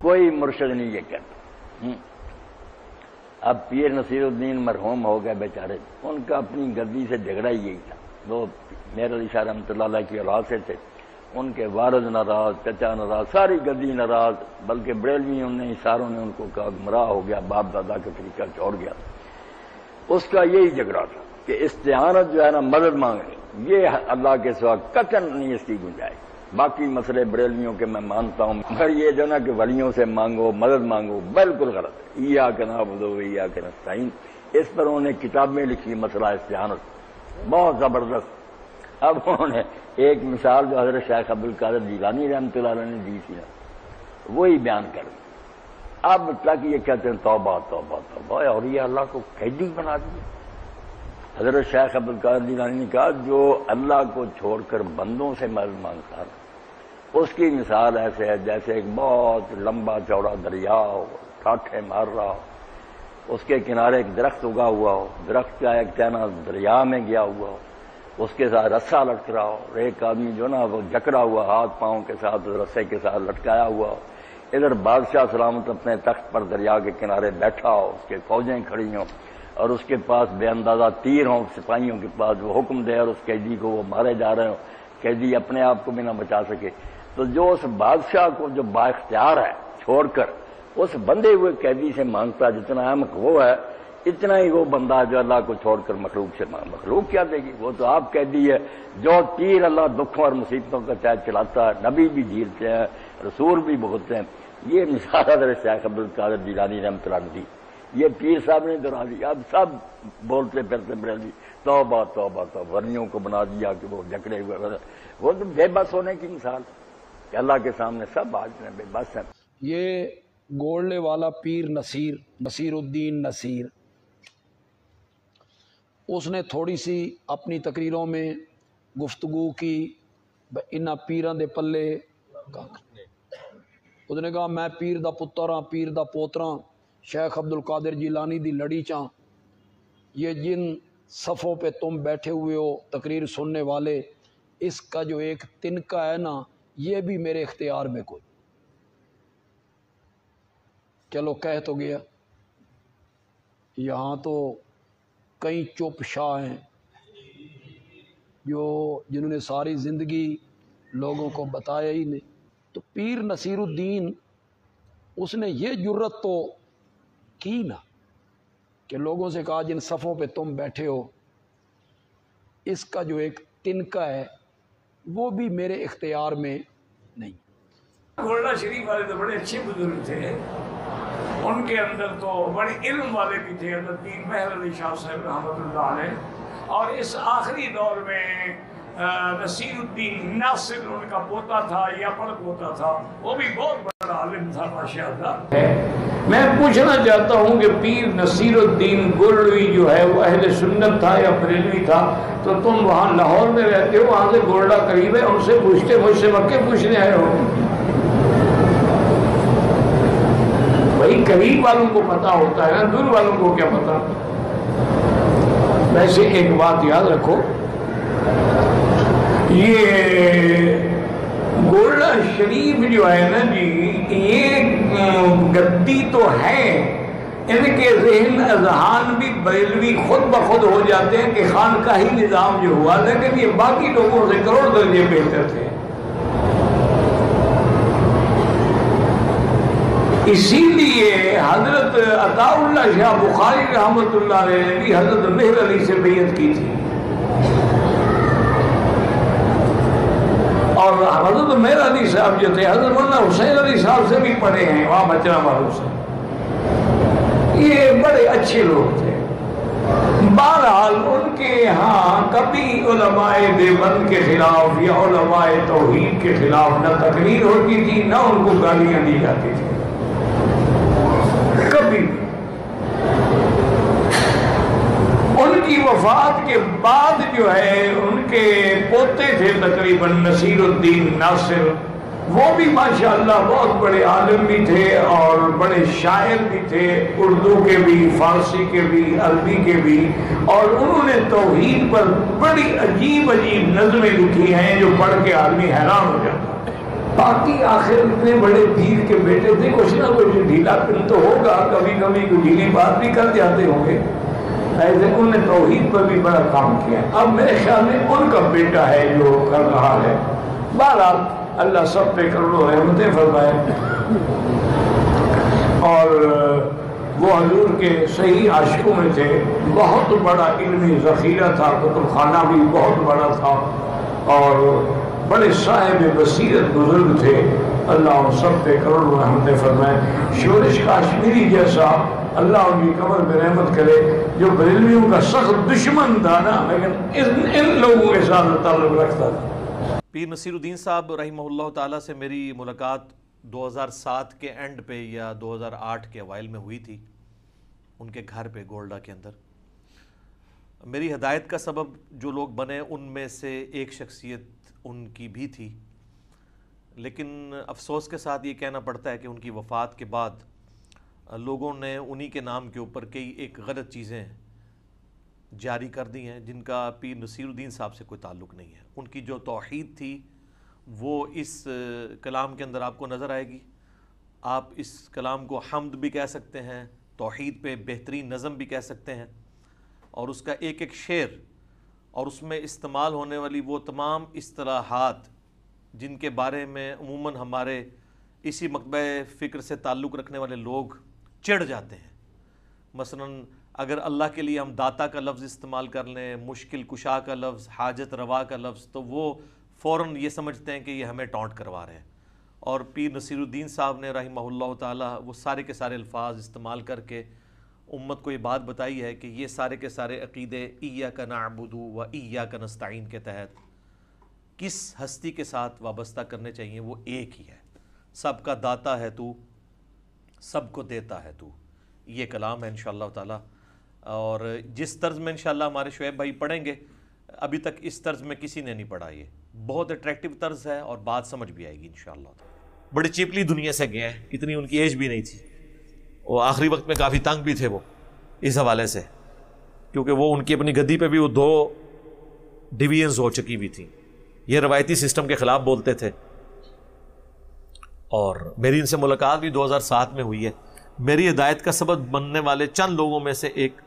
کوئی مرشد نہیں یہ کہتا۔ اب پیر نصیر الدین مرحوم ہو گئے بیچارے، ان کا اپنی گدی سے جھگڑا ہی یہی تھا۔ وہ میر علی شاہ رحمۃ اللہ علیہ کی اولاد سے تھے، ان کے والد ناراض، چچا ناراض، ساری گدی ناراض، بلکہ بریلویوں نے ساروں نے ان کو کہا گمراہ ہو گیا، باپ دادا کا طریقہ چھوڑ گیا۔ اس کا یہی جھگڑا تھا کہ استعانت جو ہے نا، مدد مانگنی، یہ اللہ کے سوا قطعاً نہیں اس کی گنجائش۔ باقی مسئلے بریلویوں کے میں مانتا ہوں، مگر یہ جو نا کہ ولیوں سے مانگو، مدد مانگو، بالکل غلط ہے۔ ایاک نعبد و ایاک نستعین، اس پر انہوں نے کتابیں لکھی مسئلہ استعانت، بہت زبردست۔ اب انہوں نے ایک مثال جو حضرت شیخ عبدالقادر جیلانی رحمۃ اللہ علیہ نے دی تھی نا، وہی بیان کر دی۔ اب تک یہ کہتے ہیں توبہ توبہ توبہ، اور یہ اللہ کو قیدی بنا دیا۔ حضرت شیخ عبدالقادر جیلانی نے کہا جو اللہ کو چھوڑ کر بندوں سے مدد مانگتا ہے، اس کی مثال ایسے ہے جیسے ایک بہت لمبا چوڑا دریا ہو، ٹھاٹھے مار رہا ہو، اس کے کنارے ایک درخت اگا ہوا ہو، درخت کا ایک ٹہنا دریا میں گیا ہوا ہو، اس کے ساتھ رسا لٹک رہا ہو، اور ایک آدمی جو نا وہ جکڑا ہوا ہاتھ پاؤں کے ساتھ رسے کے ساتھ لٹکایا ہوا ہو، ادھر بادشاہ سلامت اپنے تخت پر دریا کے کنارے بیٹھا ہو، اس کے فوجیں کھڑی ہوں اور اس کے پاس بے اندازہ تیر ہوں سپاہیوں کے پاس، وہ حکم دے اور اس قیدی کو وہ مارے جا رہے ہوں، قیدی اپنے آپ کو بھی نہ بچا سکے، تو جو اس بادشاہ کو جو با اختیار ہے چھوڑ کر اس بندے ہوئے قیدی سے مانگتا، جتنا احمق وہ ہے اتنا ہی وہ بندہ جو اللہ کو چھوڑ کر مخلوق سے مخلوق کیا دے گی؟ وہ تو آپ قیدی ہے، جو تیر اللہ دکھوں اور مصیبتوں کا چاہے چلاتا ہے، نبی بھی جھیلتے ہیں، رسول بھی بھگتتے ہیں۔ یہ مثال حضرت شیخ عبدالقادر جیلانی رحمۃ اللہ علیہ، یہ پیر صاحب نے دہرا دیا۔ اب سب بولتے پھرتے بریلوی توبہ توبہ توبہ، ولیوں کو بنا دیا کہ وہ جکڑے ہوئے، وہ تو بے بس ہونے کی مثال کہ اللہ کے سامنے سب آج میں بے بس ہیں۔ یہ گولڈے والا پیر نصیر الدین نصیر، اس نے تھوڑی سی اپنی تقریروں میں گفتگو کی انہاں پیراں دے پلے، اس نے کہا میں پیر دا پتر ہاں، پیر دا پوتراں، شیخ عبدالقادر جیلانی دی لڑی چاں، یہ جن صفوں پہ تم بیٹھے ہوئے ہو تقریر سننے والے، اس کا جو ایک تنکا ہے نا، یہ بھی میرے اختیار میں کوئی۔ چلو کہہ تو گیا، یہاں تو کئی چپ شاہ ہیں جنہوں نے ساری زندگی لوگوں کو بتایا ہی نہیں۔ تو پیر نصیر الدین اس نے یہ جرت تو کی نا کہ لوگوں سے کہا جن صفوں پہ تم بیٹھے ہو، اس کا جو ایک تنکا ہے وہ بھی میرے اختیار میں نہیں۔ گولڈا شریف والے تو بڑے اچھے بزرگ تھے، ان کے اندر تو بڑے علم والے بھی تھے، حضرت پیر مہر علی شاہ صاحب رحمۃ اللہ علیہ، اور اس آخری دور میں نصیر الدین ناصر ان کا پوتا تھا یا پڑ پوتا تھا، وہ بھی بہت بڑا عالم تھا ماشاءاللہ۔ میں پوچھنا چاہتا ہوں کہ پیر نصیر الدین گولڈوی جو ہے وہ اہل سنت تھا یا بریلوی تھا؟ تو تم وہاں لاہور میں رہتے ہو، وہاں سے گولڈا قریب ہے، ان سے پوچھتے، مجھ سے مکے پوچھنے آئے ہو؟ وہی قریب والوں کو پتا ہوتا ہے نا، دور والوں کو کیا پتا۔ ویسے ایک بات یاد رکھو، یہ گولڈا شریف جو ہے نا جی، یہ گدی تو ہے، ان کے ذہن اذہان بھی بریلوی خود بخود ہو جاتے ہیں کہ خانقاہی نظام جو ہوا، لیکن یہ باقی لوگوں سے کروڑ درجے بہتر تھے۔ اسی لیے حضرت عطا اللہ شاہ بخاری رحمۃ اللہ علیہ نے بھی حضرت مہر علی سے بیعت کی تھی، اور حضرت مہر علی صاحب جو تھے حضرت مولانا حسین علی صاحب سے بھی پڑھے ہیں وہاں بچنا والوں سے، یہ بڑے اچھے لوگ تھے۔ بہرحال ان کے یہاں کبھی علماء دیوبند کے خلاف یا علماء توحید کے خلاف نہ تقریر ہوتی تھی، نہ ان کو گالیاں دی جاتی تھی کبھی۔ ان کی وفات کے بعد جو ہے ان کے پوتے تھے تقریباً نصیر الدین ناصر، وہ بھی ماشاءاللہ بہت بڑے عالم بھی تھے اور بڑے شاعر بھی تھے، اردو کے بھی، فارسی کے بھی، عربی کے بھی، اور انہوں نے توحید پر بڑی عجیب عجیب نظمیں لکھی ہیں جو پڑھ کے آدمی حیران ہو جاتا ہے۔ باقی آخر اتنے بڑے پیر کے بیٹے تھے، کچھ نہ کچھ ڈھیلا پن تو ہوگا، کبھی کبھی کوئی ڈھیلی بات بھی کر جاتے ہوں گے، ایسے انہوں نے توحید پر بھی بڑا کام کیا۔ اب میرے خیال میں ان کا بیٹا ہے جو کر رہا ہے۔ بہرحال اللہ سب پہ کروڑوں رحمتیں فرمائے، اور وہ حضور کے صحیح عاشقوں میں تھے، بہت بڑا علمی ذخیرہ تھا، کتب خانہ بھی بہت بڑا تھا، اور بڑے صاحب بصیرت بزرگ تھے، اللہ ان سب پہ کروڑوں رحمتیں فرمائے۔ شورش کاشمیری جیسا اللہ ان کی قبر پہ رحمت کرے، جو بریلویوں کا سخت دشمن تھا نا، لیکن ان لوگوں کے ساتھ تعلق رکھتا تھا۔ پیر نصیر الدین صاحب رحمہ اللہ تعالیٰ سے میری ملاقات 2007 کے اینڈ پہ یا 2008 کے اوائل میں ہوئی تھی، ان کے گھر پہ گولڈا کے اندر۔ میری ہدایت کا سبب جو لوگ بنے ان میں سے ایک شخصیت ان کی بھی تھی، لیکن افسوس کے ساتھ یہ کہنا پڑتا ہے کہ ان کی وفات کے بعد لوگوں نے انہی کے نام کے اوپر کئی ایک غلط چیزیں جاری کر دی ہیں، جن کا پیر نصیر الدین صاحب سے کوئی تعلق نہیں ہے۔ ان کی جو توحید تھی وہ اس کلام کے اندر آپ کو نظر آئے گی۔ آپ اس کلام کو حمد بھی کہہ سکتے ہیں، توحید پہ بہترین نظم بھی کہہ سکتے ہیں، اور اس کا ایک ایک شعر اور اس میں استعمال ہونے والی وہ تمام اصطلاحات جن کے بارے میں عموماً ہمارے اسی مکتبہ فکر سے تعلق رکھنے والے لوگ چڑھ جاتے ہیں۔ مثلاً اگر اللہ کے لیے ہم داتا کا لفظ استعمال کر لیں، مشکل کشا کا لفظ، حاجت روا کا لفظ، تو وہ فوراً یہ سمجھتے ہیں کہ یہ ہمیں ٹونٹ کروا رہے ہیں۔ اور پیر نصیر الدین صاحب نے رحمہ اللہ تعالیٰ وہ سارے کے سارے الفاظ استعمال کر کے امت کو یہ بات بتائی ہے کہ یہ سارے کے سارے عقیدے ایاک نعبد و ایاک نستعین کے تحت کس ہستی کے ساتھ وابستہ کرنے چاہیے، وہ ایک ہی ہے۔ سب کا داتا ہے تو، سب کو دیتا ہے تو، یہ کلام ہے انشاءاللہ تعالی۔ اور جس طرز میں انشاءاللہ ہمارے شعیب بھائی پڑھیں گے، ابھی تک اس طرز میں کسی نے نہیں پڑھا، یہ بہت اٹریکٹیو طرز ہے اور بات سمجھ بھی آئے گی انشاءاللہ۔ بڑی چیپلی دنیا سے گئے ہیں، اتنی ان کی ایج بھی نہیں تھی، وہ آخری وقت میں کافی تنگ بھی تھے وہ اس حوالے سے، کیونکہ وہ ان کی اپنی گدی پہ بھی وہ 2 ڈویژنز ہو چکی بھی تھیں۔ یہ روایتی سسٹم کے خلاف بولتے تھے، اور میری ان سے ملاقات بھی 2007 میں ہوئی ہے۔ میری ہدایت کا سبب بننے والے چند لوگوں میں سے ایک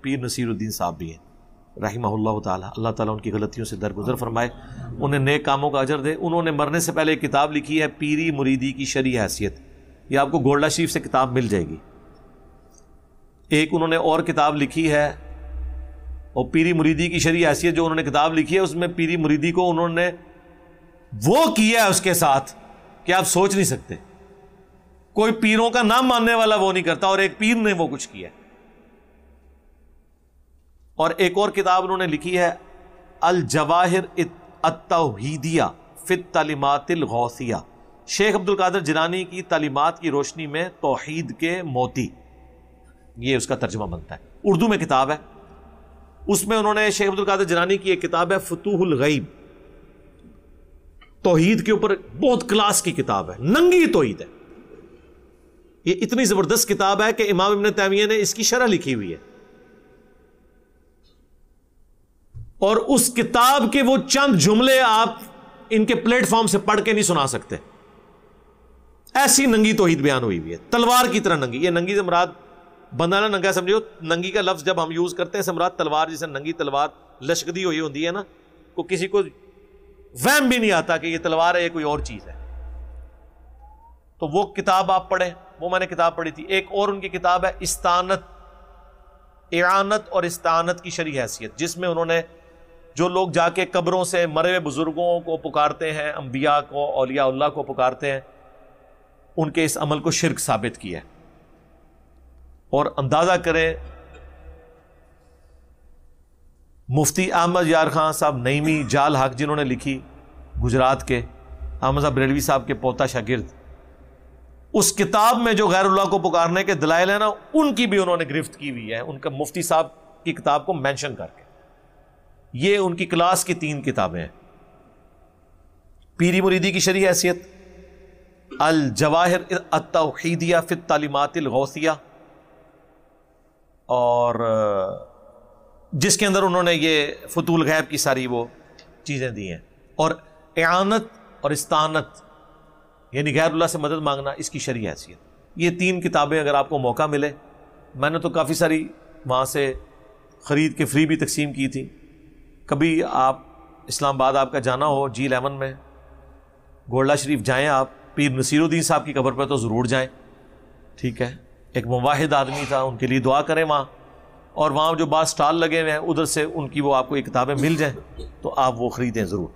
پیر نصیر الدین صاحب بھی ہیں رحمہ اللہ تعالیٰ۔ اللہ تعالیٰ ان کی غلطیوں سے درگزر فرمائے، انہیں نیک کاموں کا اجر دے۔ انہوں نے مرنے سے پہلے ایک کتاب لکھی ہے، پیری مریدی کی شرعی حیثیت، یہ آپ کو گولڈا شریف سے کتاب مل جائے گی۔ ایک انہوں نے اور کتاب لکھی ہے، اور پیری مریدی کی شرعی حیثیت جو انہوں نے کتاب لکھی ہے، اس میں پیری مریدی کو انہوں نے وہ کیا ہے اس کے ساتھ کہ آپ سوچ نہیں سکتے۔ کوئی پیروں کا نام ماننے والا وہ نہیں کرتا، اور ایک پیر نے وہ کچھ کیا۔ اور ایک اور کتاب انہوں نے لکھی ہے، الجواہر التوحیدیہ فی التعلیمات الغوثیہ، شیخ عبد القادر جیلانی کی تعلیمات کی روشنی میں توحید کے موتی، یہ اس کا ترجمہ بنتا ہے۔ اردو میں کتاب ہے، اس میں انہوں نے شیخ عبد القادر جیلانی کی ایک کتاب ہے فتوح الغیب، توحید کے اوپر بہت کلاس کی کتاب ہے، ننگی توحید ہے۔ یہ اتنی زبردست کتاب ہے کہ امام ابن تیمیہ نے اس کی شرح لکھی ہوئی ہے، اور اس کتاب کے وہ چند جملے آپ ان کے پلیٹ فارم سے پڑھ کے نہیں سنا سکتے، ایسی ننگی توحید بیان ہوئی ہوئی ہے، تلوار کی طرح ننگی۔ یہ ننگی سے مراد بندہ نہ ننگا سمجھو، ننگی کا لفظ جب ہم یوز کرتے ہیں سے مراد تلوار، جیسے ننگی تلوار لشکدی ہوئی ہوتی ہے نا، کو کسی کو وہم بھی نہیں آتا کہ یہ تلوار ہے، یہ کوئی اور چیز ہے۔ تو وہ کتاب آپ پڑھیں، وہ میں نے کتاب پڑھی تھی۔ ایک اور ان کی کتاب ہے استعانت، اعانت اور استعانت کی شرعی حیثیت، جس میں انہوں نے جو لوگ جا کے قبروں سے مرے ہوئے بزرگوں کو پکارتے ہیں، انبیاء کو، اولیاء اللہ کو پکارتے ہیں، ان کے اس عمل کو شرک ثابت کیا ہے۔ اور اندازہ کریں مفتی احمد یار خان صاحب نعیمی جال حق جنہوں نے لکھی، گجرات کے احمد صاحب بریلوی صاحب کے پوتا شاگرد، اس کتاب میں جو غیر اللہ کو پکارنے کے دلائل ہیں نا، ان کی بھی انہوں نے گرفت کی ہوئی ہے، ان کا مفتی صاحب کی کتاب کو مینشن کر کے۔ یہ ان کی کلاس کی 3 کتابیں ہیں، پیری مریدی کی شرعی حیثیت، الجواہر التوحیدیہ فی التعلیمات الغوثیہ، اور جس کے اندر انہوں نے یہ فتوح الغیب کی ساری وہ چیزیں دی ہیں، اور اعانت اور استعانت یعنی غیر اللہ سے مدد مانگنا، اس کی شرعی حیثیت. یہ 3 کتابیں اگر آپ کو موقع ملے، میں نے تو کافی ساری وہاں سے خرید کے فری بھی تقسیم کی تھی. کبھی آپ اسلام آباد آپ کا جانا ہو G11 میں، گولڈا شریف جائیں آپ، پیر نصیر الدین صاحب کی قبر پہ تو ضرور جائیں. ٹھیک ہے، ایک مواحد آدمی تھا، ان کے لیے دعا کریں وہاں. اور وہاں جو بعض سٹال لگے ہوئے ہیں ادھر سے ان کی وہ آپ کو یہ کتابیں مل جائیں تو آپ وہ خریدیں ضرور.